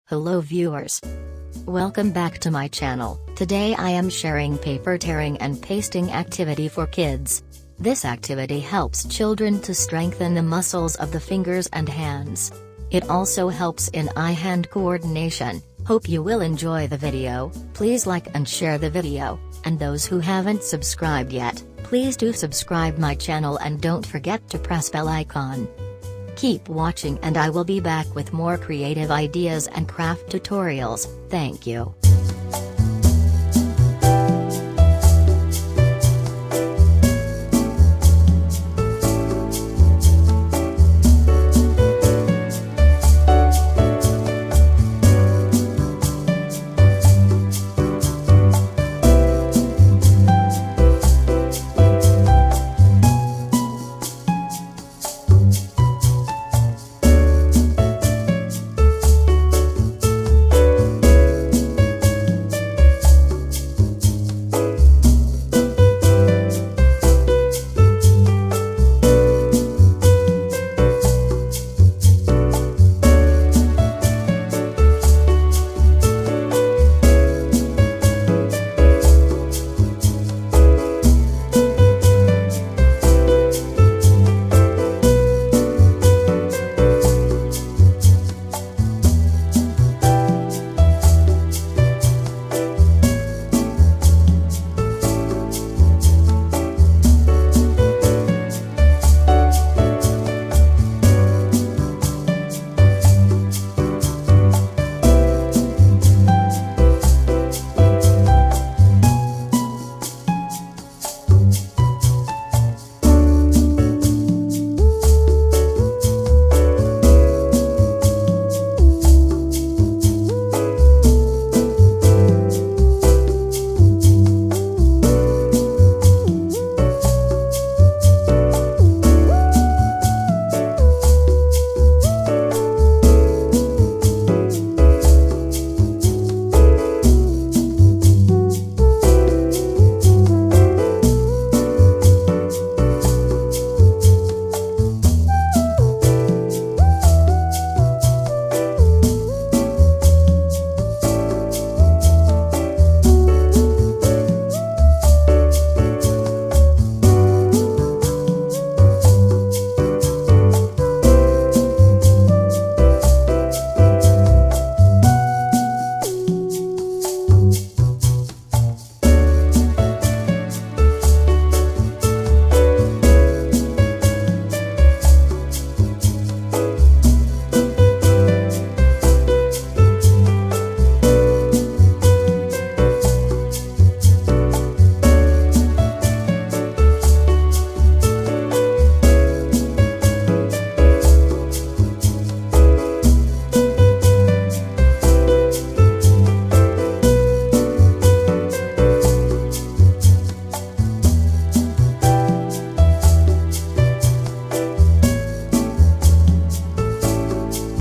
Hello viewers. Welcome back to my channel. Today I am sharing paper tearing and pasting activity for kids. This activity helps children to strengthen the muscles of the fingers and hands. It also helps in eye-hand coordination. Hope you will enjoy the video. Please like and share the video, and those who haven't subscribed yet, please do subscribe my channel and don't forget to press bell icon. Keep watching and I will be back with more creative ideas and craft tutorials. Thank you.